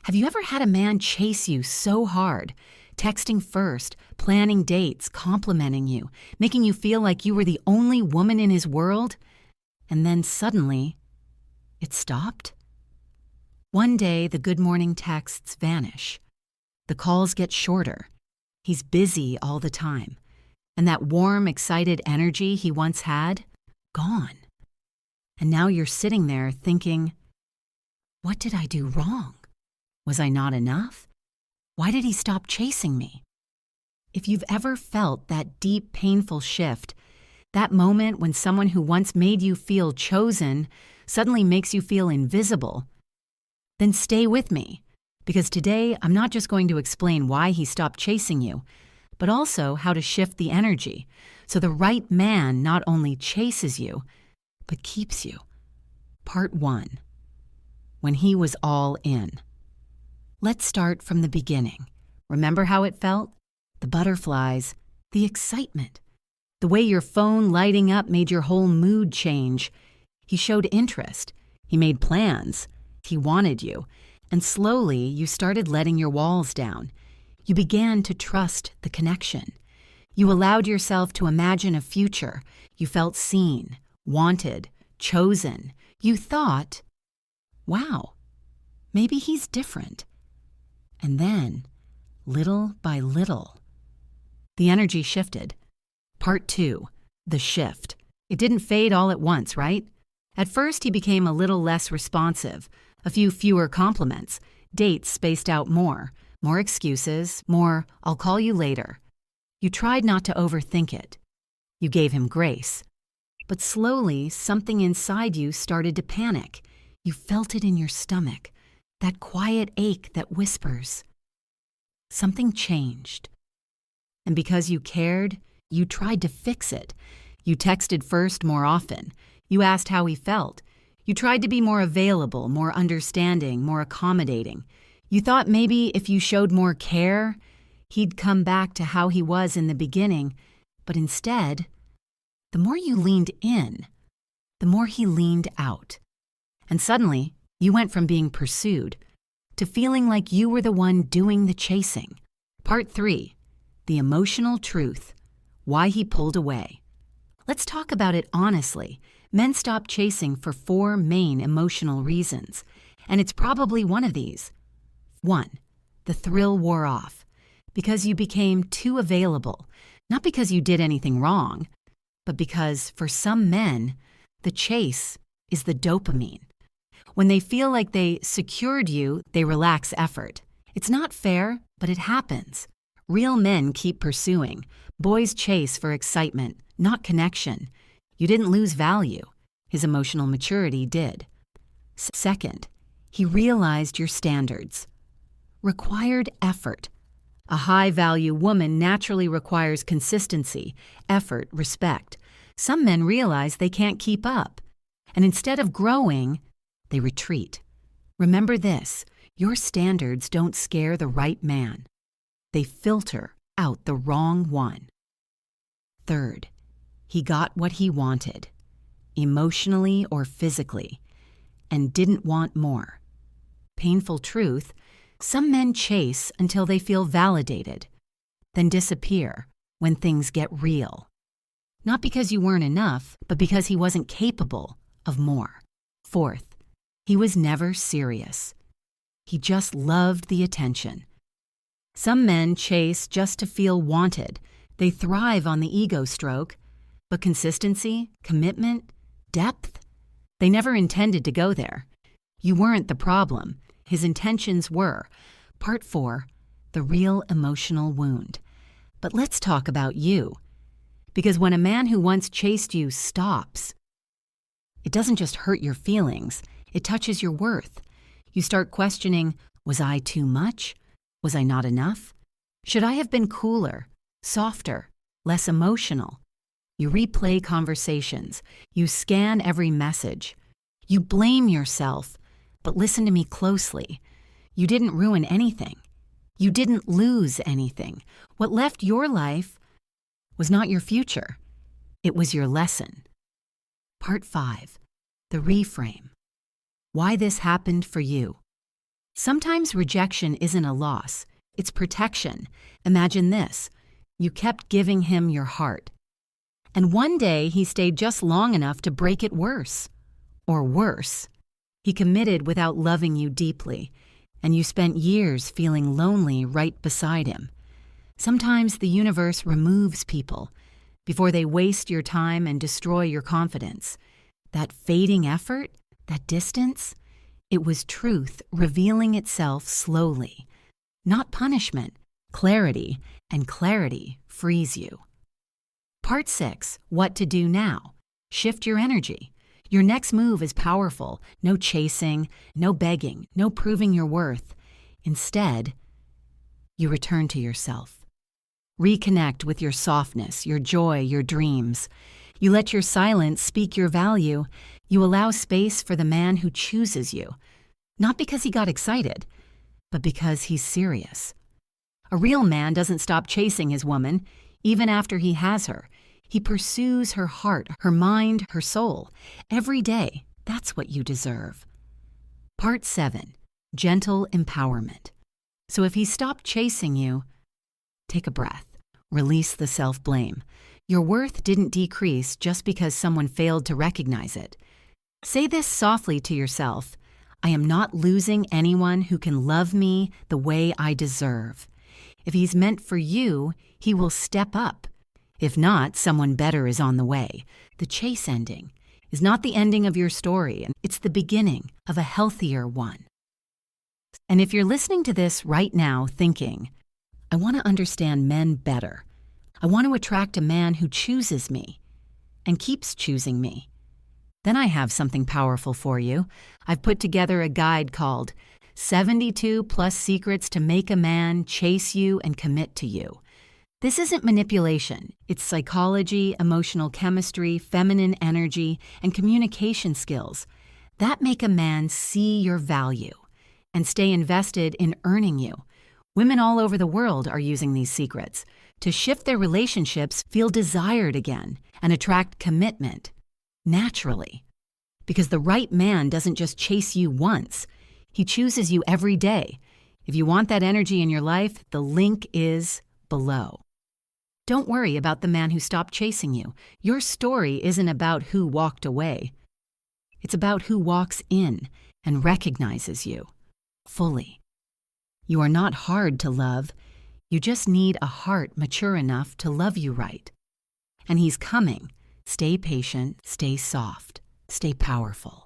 Have you ever had a man chase you so hard, texting first, planning dates, complimenting you, making you feel like you were the only woman in his world, and then suddenly, it stopped? One day, the good morning texts vanish. The calls get shorter. He's busy all the time. And that warm, excited energy he once had, gone. And now you're sitting there thinking, what did I do wrong? Was I not enough? Why did he stop chasing me? If you've ever felt that deep, painful shift, that moment when someone who once made you feel chosen suddenly makes you feel invisible, then stay with me, because today I'm not just going to explain why he stopped chasing you, but also how to shift the energy so the right man not only chases you, but keeps you. Part 1. When he was all in. Let's start from the beginning. Remember how it felt? The butterflies, the excitement. The way your phone lighting up made your whole mood change. He showed interest. He made plans. He wanted you. And slowly, you started letting your walls down. You began to trust the connection. You allowed yourself to imagine a future. You felt seen, wanted, chosen. You thought, wow, maybe he's different. And then, little by little, the energy shifted. Part 2, the shift. It didn't fade all at once, right? At first, he became a little less responsive, a few fewer compliments, dates spaced out more excuses, more, I'll call you later. You tried not to overthink it. You gave him grace. But slowly, something inside you started to panic. You felt it in your stomach, that quiet ache that whispers. Something changed. And because you cared, you tried to fix it. You texted first more often. You asked how he felt. You tried to be more available, more understanding, more accommodating. You thought maybe if you showed more care, he'd come back to how he was in the beginning. But instead, the more you leaned in, the more he leaned out. And suddenly, you went from being pursued to feeling like you were the one doing the chasing. Part 3, the emotional truth, why he pulled away. Let's talk about it honestly. Men stop chasing for 4 main emotional reasons, and it's probably one of these. 1, the thrill wore off, because you became too available, not because you did anything wrong, but because, for some men, the chase is the dopamine. When they feel like they secured you, they relax effort. It's not fair, but it happens. Real men keep pursuing. Boys chase for excitement, not connection. You didn't lose value. His emotional maturity did. Second, he realized your standards. Required effort. A high-value woman naturally requires consistency, effort, respect. Some men realize they can't keep up, and instead of growing, they retreat. Remember this, your standards don't scare the right man. They filter out the wrong one. Third, he got what he wanted, emotionally or physically, and didn't want more. Painful truth, some men chase until they feel validated, then disappear when things get real. Not because you weren't enough, but because he wasn't capable of more. Fourth, he was never serious. He just loved the attention. Some men chase just to feel wanted. They thrive on the ego stroke, but consistency, commitment, depth, they never intended to go there. You weren't the problem. His intentions were. Part 4, the real emotional wound. But let's talk about you. Because when a man who once chased you stops, it doesn't just hurt your feelings, it touches your worth. You start questioning, was I too much? Was I not enough? Should I have been cooler, softer, less emotional? You replay conversations. You scan every message. You blame yourself. But listen to me closely. You didn't ruin anything. You didn't lose anything. What left your life was not your future. It was your lesson. Part 5, the reframe. Why this happened for you. Sometimes rejection isn't a loss, it's protection. Imagine this: you kept giving him your heart. And one day he stayed just long enough to break it worse. Or worse. He committed without loving you deeply, and you spent years feeling lonely right beside him. Sometimes the universe removes people before they waste your time and destroy your confidence. That fading effort, that distance, it was truth revealing itself slowly. Not punishment, clarity, and clarity frees you. Part 6, what to do now. Shift your energy. Your next move is powerful. No chasing, no begging, no proving your worth. Instead, you return to yourself. Reconnect with your softness, your joy, your dreams. You let your silence speak your value. You allow space for the man who chooses you. Not because he got excited, but because he's serious. A real man doesn't stop chasing his woman, even after he has her. He pursues her heart, her mind, her soul. Every day, that's what you deserve. Part 7, gentle empowerment. So if he stopped chasing you, take a breath. Release the self-blame. Your worth didn't decrease just because someone failed to recognize it. Say this softly to yourself: I am not losing anyone who can love me the way I deserve. If he's meant for you, he will step up. If not, someone better is on the way. The chase ending is not the ending of your story, and it's the beginning of a healthier one. And if you're listening to this right now thinking, I want to understand men better. I want to attract a man who chooses me and keeps choosing me, then I have something powerful for you. I've put together a guide called 72 Plus Secrets to Make a Man Chase You and Commit to You. This isn't manipulation. It's psychology, emotional chemistry, feminine energy, and communication skills that make a man see your value and stay invested in earning you. Women all over the world are using these secrets to shift their relationships, feel desired again, and attract commitment naturally. Because the right man doesn't just chase you once, he chooses you every day. If you want that energy in your life, the link is below. Don't worry about the man who stopped chasing you. Your story isn't about who walked away. It's about who walks in and recognizes you fully. You are not hard to love. You just need a heart mature enough to love you right. And he's coming. Stay patient, stay soft, stay powerful.